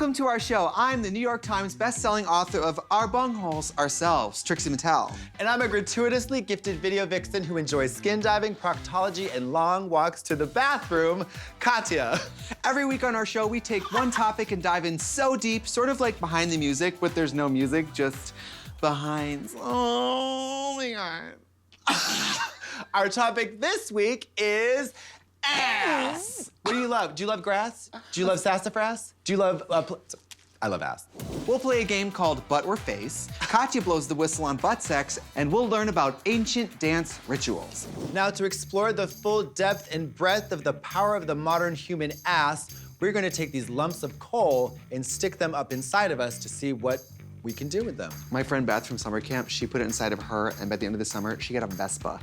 Welcome to our show. I'm the New York Times best-selling author of Our Bungholes Ourselves, Trixie and Katya. And I'm a gratuitously gifted video vixen who enjoys skin diving, proctology, and long walks to the bathroom, Katya. Every week on our show, we take one topic and dive in so deep, sort of like Behind the Music, but there's no music, just behind. Oh my God. Our topic this week is ass. What do you love? Do you love grass? Do you love sassafras? Do you love, I love ass. We'll play a game called Butt or Face. Katya blows the whistle on butt sex, and we'll learn about ancient dance rituals. Now, to explore the full depth and breadth of the power of the modern human ass, we're gonna take these lumps of coal and stick them up inside of us to see what we can do with them. My friend Beth from summer camp, she put it inside of her, and by the end of the summer, she got a Vespa.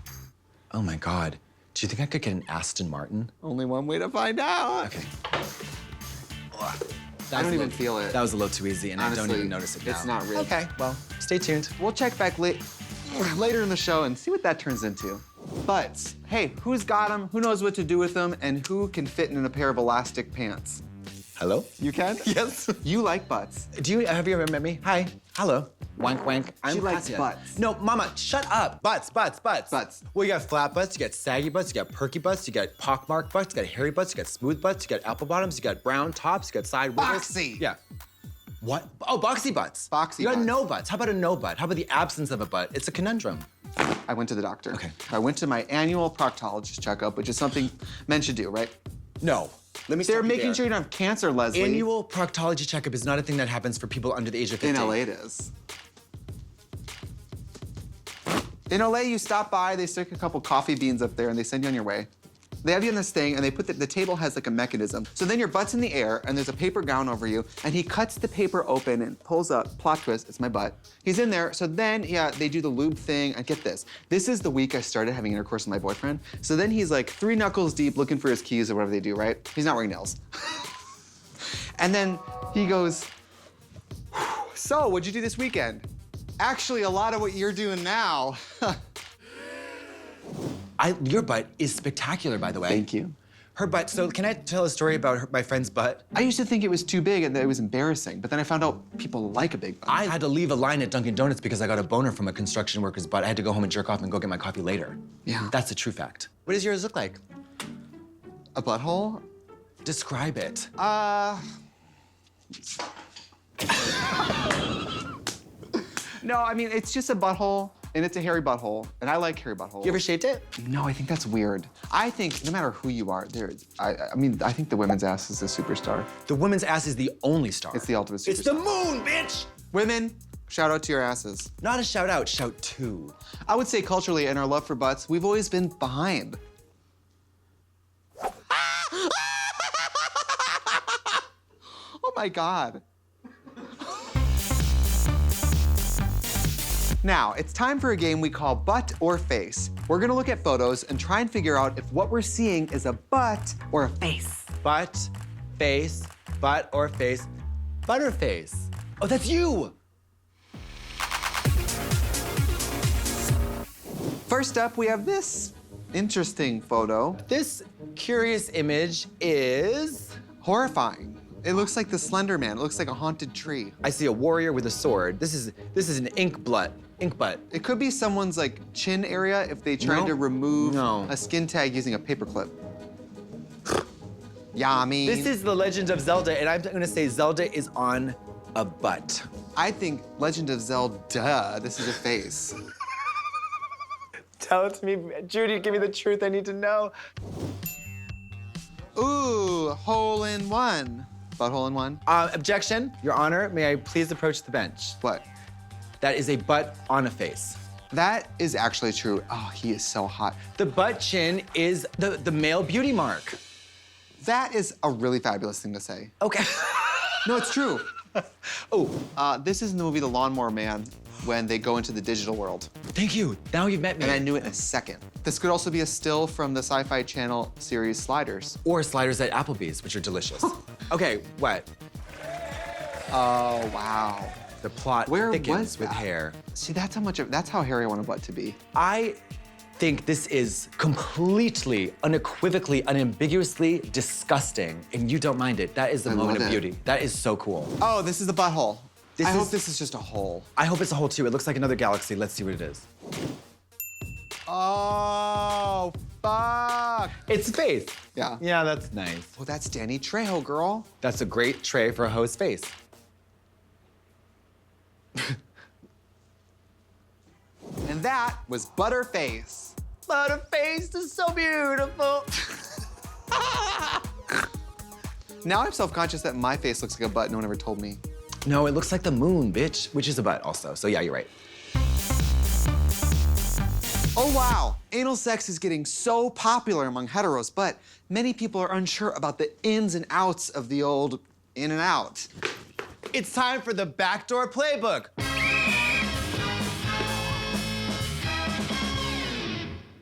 Oh my God. Do you think I could get an Aston Martin? Only one way to find out. Okay. I don't even feel it. That was a little too easy, and Honestly, I don't even notice it now. it's not real. Okay, well, stay tuned. We'll check back later in the show and see what that turns into. Butts. Hey, who's got them? Who knows what to do with them? And who can fit in a pair of elastic pants? Hello? You can? Yes. You like butts. Have you ever met me? Hi. Hello. Wank, wank. She I'm likes Katya. butts. No, Mama, shut up. Butts. Butts. Well, you got flat butts, you got saggy butts, you got perky butts, you got pockmarked butts, you got hairy butts, you got smooth butts, you got apple bottoms, you got brown tops, you got side wiggles. Boxy. Yeah. What? Oh, boxy butts. Boxy You got butts. no butts. How about a no butt? How about the absence of a butt? It's a conundrum. I went to the doctor. Okay. I went to my annual proctologist checkup, which is something men should do, right? No. Let me They're stop you making there. sure you don't have cancer, Leslie. Annual proctology checkup is not a thing that happens for people under the age of 50. In LA it is. In LA, you stop by, they stick a couple coffee beans up there, and they send you on your way. They have you on this thing, and they put the table has like a mechanism. So then your butt's in the air, and there's a paper gown over you, and he cuts the paper open and pulls up, plot twist, it's my butt. He's in there, so then, yeah, they do the lube thing, and get this. This is the week I started having intercourse with my boyfriend. So then he's like 3 knuckles deep looking for his keys or whatever they do, right? He's not wearing nails. And then he goes, so, what'd you do this weekend? Actually, a lot of what you're doing now. Your butt is spectacular, by the way. Thank you. Her butt, so can I tell a story about my friend's butt? I used to think it was too big and that it was embarrassing, but then I found out people like a big butt. I had to leave a line at Dunkin' Donuts because I got a boner from a construction worker's butt. I had to go home and jerk off and go get my coffee later. Yeah. That's a true fact. What does yours look like? A butthole? Describe it. No, I mean, it's just a butthole, and it's a hairy butthole, and I like hairy buttholes. You ever shaved it? No, I think that's weird. I think no matter who you are, I think the women's ass is a superstar. The woman's ass is the only star. It's the ultimate superstar. It's the moon, bitch! Women, shout out to your asses. Not a shout out, shout to. I would say culturally, in our love for butts, we've always been behind. Oh my God. Now, it's time for a game we call Butt or Face. We're gonna look at photos and try and figure out if what we're seeing is a butt or a face. Butt, face, butt or face, butterface. Oh, that's you! First up, we have this interesting photo. This curious image is... Horrifying. It looks like the Slender Man. It looks like a haunted tree. I see a warrior with a sword. This is an ink butt. It could be someone's like chin area if they tried No. to remove No. a skin tag using a paperclip. Yeah, I mean. This is the Legend of Zelda, and I'm gonna say Zelda is on a butt. I think Legend of Zelda, this is a face. Tell it to me, Judy, give me the truth, I need to know. Ooh, hole in one. Butthole in one. Objection, Your Honor, may I please approach the bench? What? That is a butt on a face. That is actually true. Oh, he is so hot. The butt chin is the male beauty mark. That is a really fabulous thing to say. Okay. No, it's true. Oh, This is in the movie The Lawnmower Man when they go into the digital world. thank you. Now you've met me. And I knew it in a second. This could also be a still from the Sci-Fi Channel series Sliders. Or sliders at Applebee's, which are delicious. Okay, what? Oh, wow. The plot Where thickens was with that? hair. See, that's how hairy I want a butt to be. I think this is completely, unequivocally, unambiguously disgusting, and you don't mind it. That is the moment of beauty. That is so cool. Oh, this is the butthole. I hope this is just a hole. I hope it's a hole too. It looks like another galaxy. Let's see what it is. Oh, fuck. It's space. Yeah. Yeah, that's nice. Well, that's Danny Trejo, girl. That's a great tray for a hoe's face. And that was Butterface. Butterface is so beautiful. Now I'm self-conscious that my face looks like a butt. No one ever told me. No, it looks like the moon, bitch, which is a butt also. So yeah, you're right. Oh, wow. Anal sex is getting so popular among heteros, but many people are unsure about the ins and outs of the old in and out. It's time for the Backdoor Playbook.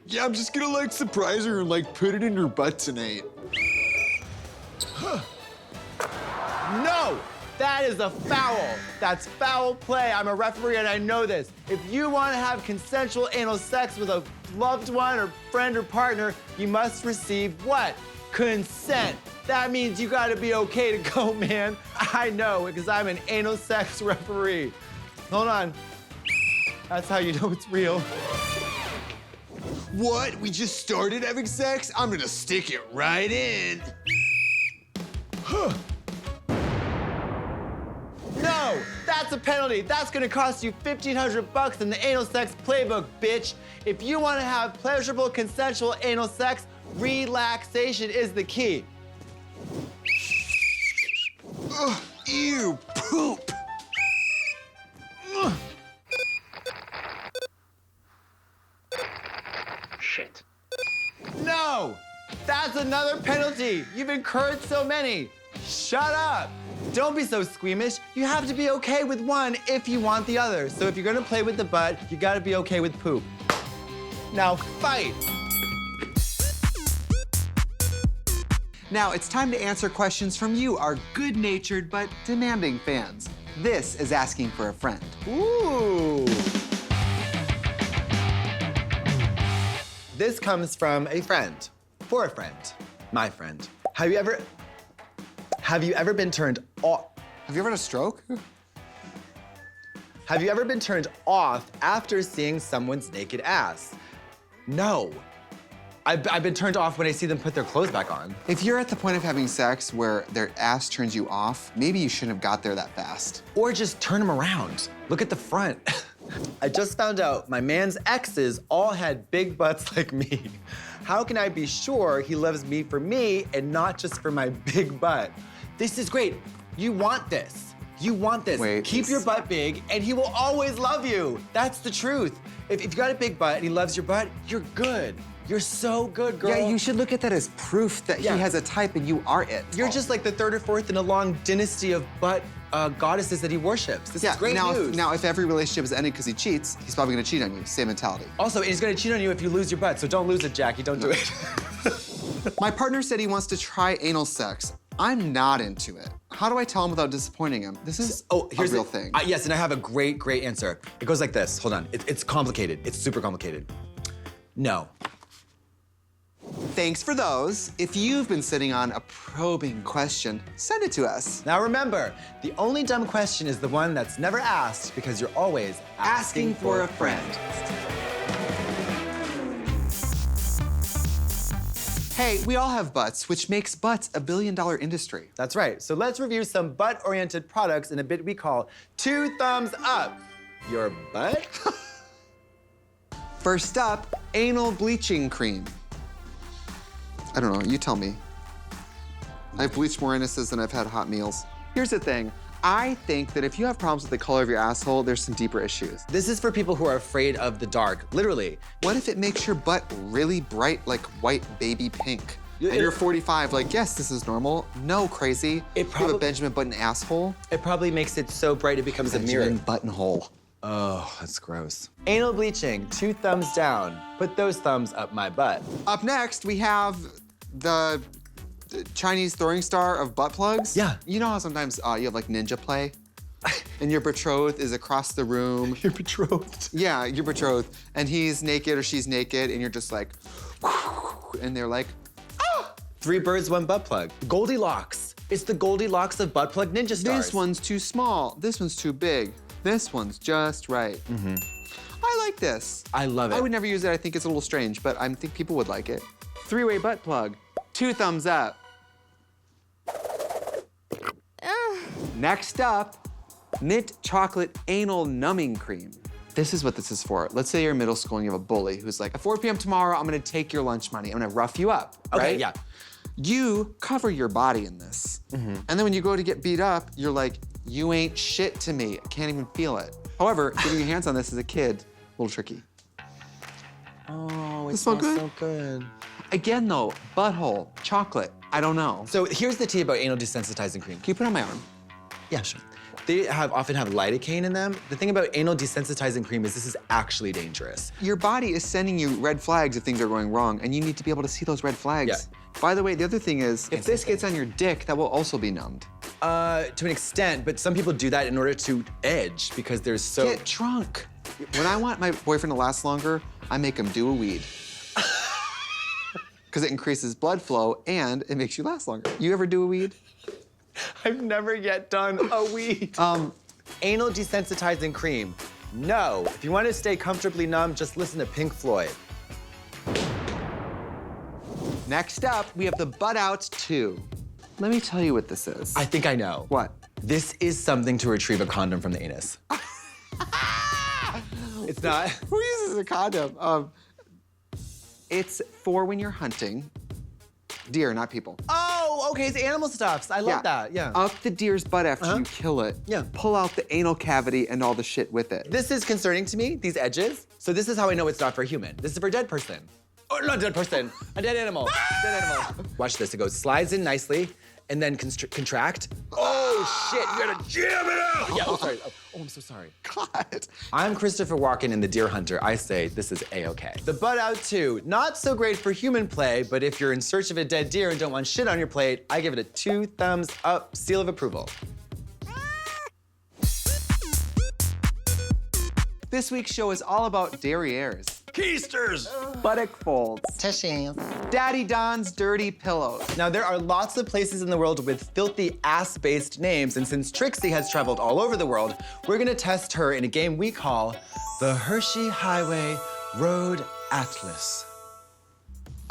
Yeah, I'm just gonna like surprise her and like put it in her butt tonight. No! That is a foul. That's foul play. I'm a referee and I know this. If you want to have consensual anal sex with a loved one or friend or partner, you must receive what? Consent. That means you gotta be okay to go, man. I know, because I'm an anal sex referee. Hold on. That's how you know it's real. What? We just started having sex? I'm gonna stick it right in. No, that's a penalty. That's gonna cost you $1,500 in the anal sex playbook, bitch. If you wanna have pleasurable, consensual anal sex, relaxation is the key. Ugh, ew, poop. Shit. No, that's another penalty. You've incurred so many. Shut up. Don't be so squeamish. You have to be okay with one if you want the other. So if you're gonna play with the butt, you gotta be okay with poop. Now fight. Now it's time to answer questions from you, our good-natured but demanding fans. This is Asking for a Friend. Ooh. This comes from a friend, for a friend, my friend. Have you ever been turned off? Have you ever had a stroke? Have you ever been turned off after seeing someone's naked ass? No. I've been turned off when I see them put their clothes back on. If you're at the point of having sex where their ass turns you off, maybe you shouldn't have got there that fast. Or just turn them around. Look at the front. I just found out my man's exes all had big butts like me. How can I be sure he loves me for me and not just for my big butt? This is great. You want this. You want this. Wait, Keep your butt big and he will always love you. That's the truth. If you got a big butt and he loves your butt, you're good. You're so good, girl. Yeah, you should look at that as proof that he has a type and you are it. You're just like the third or fourth in a long dynasty of butt goddesses that he worships. This is great news. Now, if every relationship is ended because he cheats, he's probably gonna cheat on you. Same mentality. Also, he's gonna cheat on you if you lose your butt, so don't lose it, Jackie. Don't do it. My partner said he wants to try anal sex. I'm not into it. How do I tell him without disappointing him? This is Here's a real thing. Yes, and I have a great answer. It goes like this. Hold on. It's complicated. It's super complicated. No. Thanks for those. If you've been sitting on a probing question, send it to us. Now remember, the only dumb question is the one that's never asked because you're always Asking for a friend. Hey, we all have butts, which makes butts a billion-dollar industry. That's right. So let's review some butt-oriented products in a bit we call 2 thumbs up. Your butt? First up, anal bleaching cream. I don't know, you tell me. I've bleached more anuses than I've had hot meals. Here's the thing. I think that if you have problems with the color of your asshole, there's some deeper issues. This is for people who are afraid of the dark, literally. What if it makes your butt really bright, like white baby pink? And you're 45, like, yes, this is normal. No, crazy. You have a Benjamin Button asshole. It probably makes it so bright it becomes a mirror. Benjamin Buttonhole. Oh, that's gross. Anal bleaching, 2 thumbs down. Put those thumbs up my butt. Up next, we have the Chinese throwing star of butt plugs. Yeah. You know how sometimes you have like ninja play? and your betrothed is across the room. You're betrothed. Yeah, you're betrothed, and he's naked or she's naked, and you're just like, and they're like, ah! 3 birds, 1 butt plug. Goldilocks. It's the Goldilocks of butt plug ninja stars. This one's too small. This one's too big. This one's just right. I like this. I love it. I would never use it. I think it's a little strange, but I think people would like it. 3-way butt plug. 2 thumbs up. Next up, mint chocolate anal numbing cream. This is what this is for. Let's say you're in middle school and you have a bully who's like, at 4 p.m. tomorrow, I'm gonna take your lunch money. I'm gonna rough you up, Okay, right? yeah. You cover your body in this. And then when you go to get beat up, you're like, you ain't shit to me. I can't even feel it. However, getting your hands on this as a kid, a little tricky. Oh, it This smell smells good? so good. Again though, butthole, chocolate, I don't know. So here's the tea about anal desensitizing cream. Can you put it on my arm? Yeah, sure. They often have lidocaine in them. The thing about anal desensitizing cream is this is actually dangerous. Your body is sending you red flags if things are going wrong, and you need to be able to see those red flags. Yeah. By the way, the other thing is, if this gets on your dick, that will also be numbed. To an extent, but some people do that in order to edge because there's so... Get drunk. When I want my boyfriend to last longer, I make him do a weed. Because it increases blood flow and it makes you last longer. You ever do a weed? I've never yet done a weed. Anal desensitizing cream. No. If you want to stay comfortably numb, just listen to Pink Floyd. Next up, we have the Butt Out 2. Let me tell you what this is. I think I know. What? This is something to retrieve a condom from the anus. It's not? Who uses a condom? It's for when you're hunting. Deer, not people. Oh, okay, it's animal stuffs. I love that, yeah. Up the deer's butt after you kill it. Yeah. Pull out the anal cavity and all the shit with it. This is concerning to me, these edges. So this is how I know it's not for a human. This is for a dead person. Oh, not a dead person, a dead animal. Dead animal. Watch this, it goes, slides in nicely, and then contract. Oh, shit, you gotta jam it out! Yeah, oh, sorry. Oh, I'm so sorry. God. I'm Christopher Walken in The Deer Hunter. I say this is A-okay. The Butt Out 2, not so great for human play, but if you're in search of a dead deer and don't want shit on your plate, I give it a 2 thumbs up, seal of approval. This week's show is all about derrieres. Keisters! Buttock folds. Tushies. Daddy Don's dirty pillows. Now, there are lots of places in the world with filthy ass-based names, and since Trixie has traveled all over the world, we're gonna test her in a game we call the Hershey Highway Road Atlas.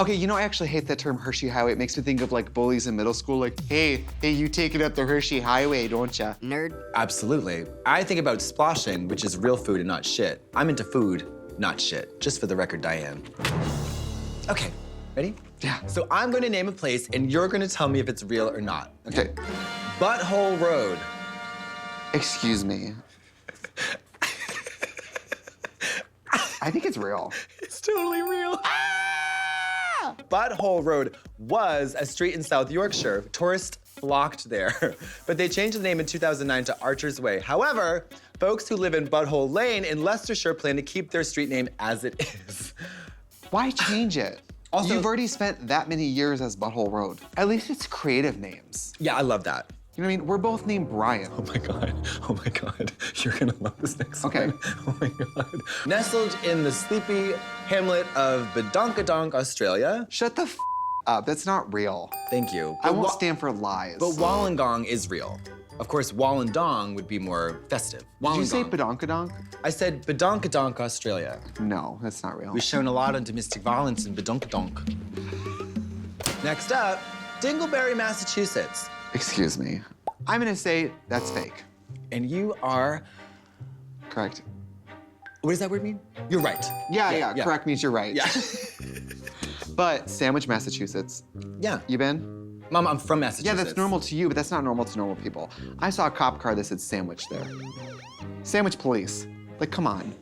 Okay, you know, I actually hate that term Hershey Highway. It makes me think of like bullies in middle school, like, hey, you take it up the Hershey Highway, don't ya? Nerd. Absolutely. I think about splashing, which is real food and not shit. I'm into food, not shit. Just for the record, Diane. Okay, ready? Yeah. So I'm gonna name a place, and you're gonna tell me if it's real or not. Okay. Butthole Road. Excuse me. I think it's real. It's totally real. Butthole Road was a street in South Yorkshire. Tourists flocked there. But they changed the name in 2009 to Archer's Way. However, folks who live in Butthole Lane in Leicestershire plan to keep their street name as it is. Why change it? Also- You've already spent that many years as Butthole Road. At least it's creative names. Yeah, I love that. You know what I mean? We're both named Brian. Oh my God, oh my God. You're gonna love this next Okay. one. Oh my God. Nestled in the sleepy hamlet of Badonkadonk, Australia. Shut the f up. That's not real. Thank you. I won't stand for lies. But Wollongong is real. Of course, Wollongong would be more festive. Did you say Wollongong. badonkadonk? I said Badonkadonk, Australia. No, that's not real. We've shown a lot of domestic violence in Badonkadonk. Next up, Dingleberry, Massachusetts. Excuse me. I'm gonna say that's fake. And you are, Correct. what does that word mean? You're right. Yeah. Correct means you're right. Yeah. But Sandwich, Massachusetts. Yeah. You been? Mom, I'm from Massachusetts. Yeah, that's normal to you, but that's not normal to normal people. I saw a cop car that said sandwich there. Sandwich police. Like, come on.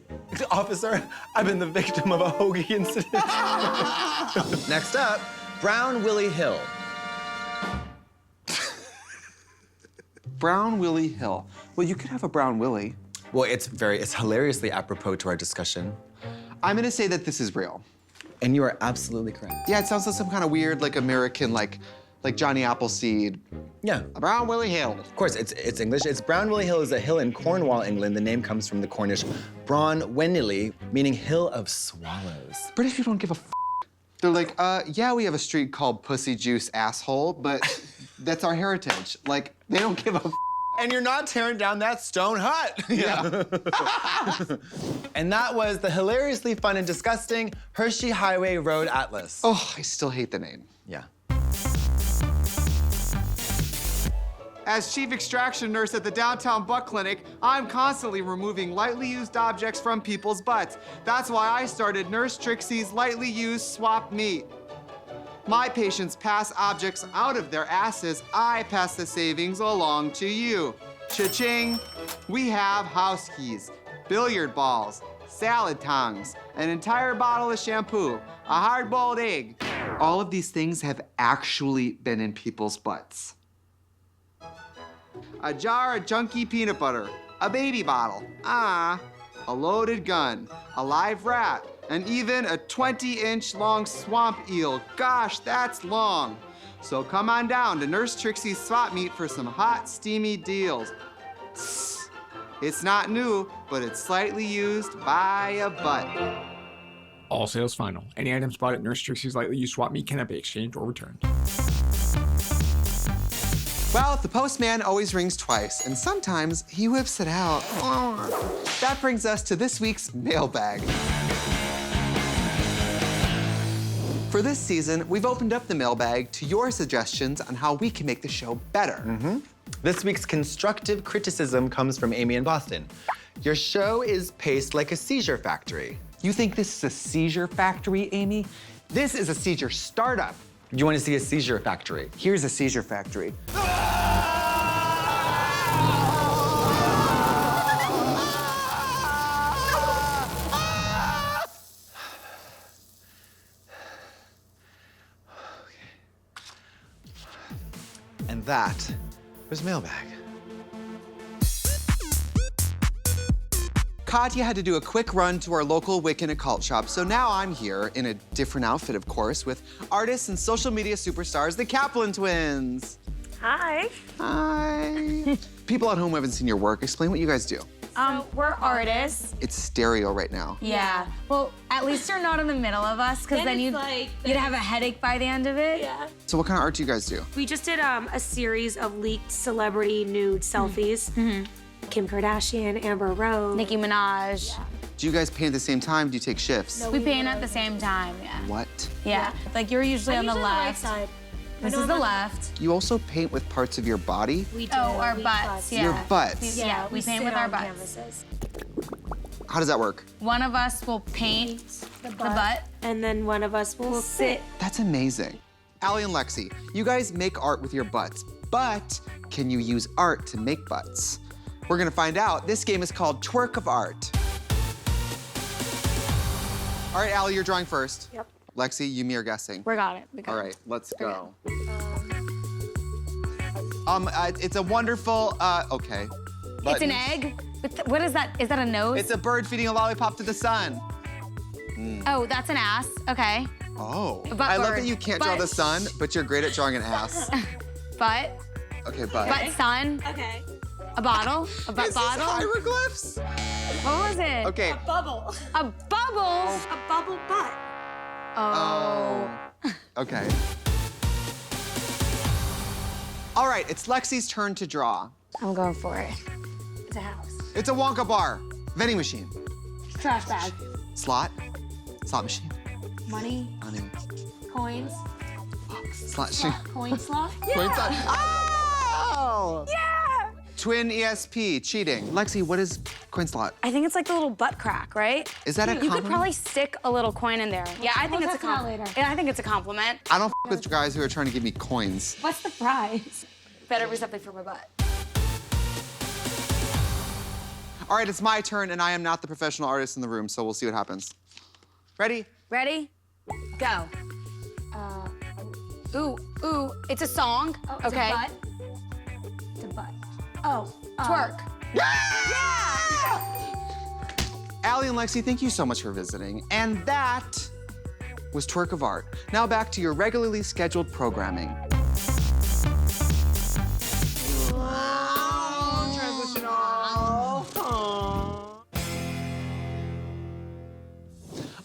Officer, I've been the victim of a hoagie incident. Next up, Brown Willie Hill. Brown Willie Hill. Well, you could have a Brown Willie. Well, it's hilariously apropos to our discussion. I'm gonna say that this is real. And you are absolutely correct. Yeah, it sounds like some kind of weird, like, American, like, Like Johnny Appleseed. Yeah. Brown Willie Hill. Of course, it's English. It's Brown Willie Hill is a hill in Cornwall, England. The name comes from the Cornish Bron Wenili, meaning hill of swallows. British people don't give a f. They're like, yeah, we have a street called Pussy Juice Asshole, but that's our heritage. Like, they don't give a f. And you're not tearing down that stone hut. Yeah. And that was the hilariously fun and disgusting Hershey Highway Road Atlas. Oh, I still hate the name. Yeah. As chief extraction nurse at the downtown butt clinic, I'm constantly removing lightly used objects from people's butts. That's why I started Nurse Trixie's lightly used swap meat. My patients pass objects out of their asses. I pass the savings along to you. Cha-ching! We have house keys, billiard balls, salad tongs, an entire bottle of shampoo, a hard-boiled egg. All of these things have actually been in people's butts. A jar of junky peanut butter, a baby bottle, a loaded gun, a live rat, and even a 20-inch long swamp eel. Gosh, that's long. So come on down to Nurse Trixie's Swap Meet for some hot, steamy deals. Tss. It's not new, but it's slightly used by a butt. All sales final. Any items bought at Nurse Trixie's lightly used swap meet cannot be exchanged or returned. Well, the postman always rings twice, and sometimes he whips it out. That brings us to this week's mailbag. For this season, we've opened up the mailbag to your suggestions on how we can make the show better. This week's constructive criticism comes from Amy in Boston. Your show is paced like a seizure factory. You think this is a seizure factory, Amy? This is a seizure startup. You want to see a seizure factory? Here's a seizure factory. And that was Mailbag. Katya had to do a quick run to our local Wiccan occult shop, so now I'm here in a different outfit, of course, with artists and social media superstars, the Kaplan Twins. Hi. Hi. People at home who haven't seen your work, explain what you guys do. We're artists. It's stereo right now. Yeah. Well, at least you're not in the middle of us, because then you'd have a headache by the end of it. Yeah. So what kind of art do you guys do? We just did a series of leaked celebrity nude selfies. Kim Kardashian, Amber Rose. Nicki Minaj. Do you guys paint at the same time? Do you take shifts? We paint at the same time, yeah. What? Yeah. Like you're usually on the Usually right left. side. This is the left. You also paint with parts of your body? We do. Oh, our we butts, cut. yeah. Your butts? Yeah, we paint with sit our on butts. canvases. How does that work? One of us will paint the butt. And then one of us will sit. That's amazing. Allie and Lexi, you guys make art with your butts, but can you use art to make butts? We're gonna find out. This game is called Twerk of Art. All right, Allie, you're drawing first. Yep. Lexi, you, me are guessing. We got it. We got All it. right, let's go. It's a wonderful, okay. It's an Buttons. egg. What is that? Is that a nose? It's a bird feeding a lollipop to the sun. Oh, that's an ass. Okay. Oh. Butt I love bird. that you can't draw the Butt. sun, but you're great at drawing an ass. Butt. Okay, but. Butt sun. Okay. A bottle. A butt This is bottle. hieroglyphs. What was it? Okay. Bubble. A bubble. A bubble butt. Oh. Okay. All right, it's Lexi's turn to draw. I'm going for it. It's a house. It's a Wonka bar. Vending machine. Trash bag. Slot. Slot machine. Money. Money. Coins. Slot machine. Coin slot. Coin slot. Oh! Yeah. Twin ESP, cheating. Lexi, what is coin slot? I think it's like the little butt crack, right? Is that a You could compliment? probably stick a little coin in there. Yeah, I think We'll it's a talk about compliment. later. Yeah, I think it's a compliment. I don't with guys who are trying to give me coins. What's the prize? Better be something for my butt. All right, it's my turn, and I am not the professional artist in the room, so we'll see what happens. Ready? Ready? Go. Ooh, it's a song. Oh, it's okay. a butt. It's a butt. Oh. Twerk. Allie and Lexi, thank you so much for visiting. And that was Twerk of Art. Now back to your regularly scheduled programming.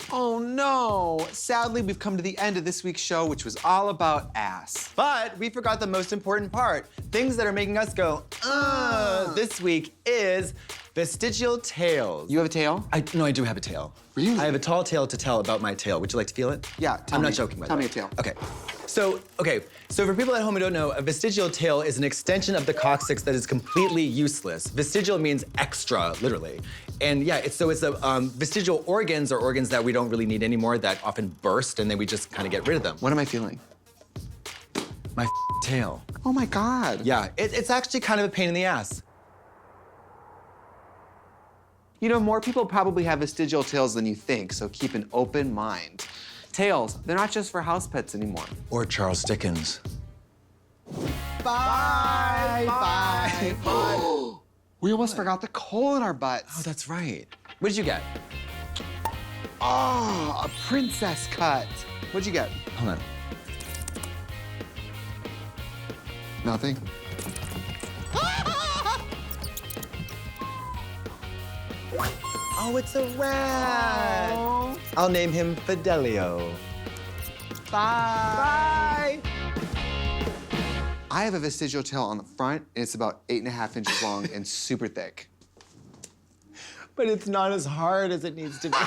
Oh no! Sadly, we've come to the end of this week's show, which was all about ass. But we forgot the most important part. Things that are making us go, this week is vestigial tails. You have a tail? No, I do have a tail. Really? I have a tall tale to tell about my tail. Would you like to feel it? Yeah, I'm not joking, by the way. Tell me a tail. Okay. So for people at home who don't know, a vestigial tail is an extension of the coccyx that is completely useless. Vestigial means extra, literally. And yeah, vestigial organs are organs that we don't really need anymore that often burst and then we just kind of get rid of them. What am I feeling? My tail. Oh my God. Yeah, it's actually kind of a pain in the ass. You know, more people probably have vestigial tails than you think, so keep an open mind. Tails, they're not just for house pets anymore. Or Charles Dickens. Bye, bye, bye. We almost forgot the coal in our butts. Oh, that's right. What did you get? Oh, a princess cut. What'd you get? Hold on. Nothing. Oh, it's a rat. Oh. I'll name him Fidelio. Bye. I have a vestigial tail on the front, and it's about 8.5 inches long and super thick. But it's not as hard as it needs to be.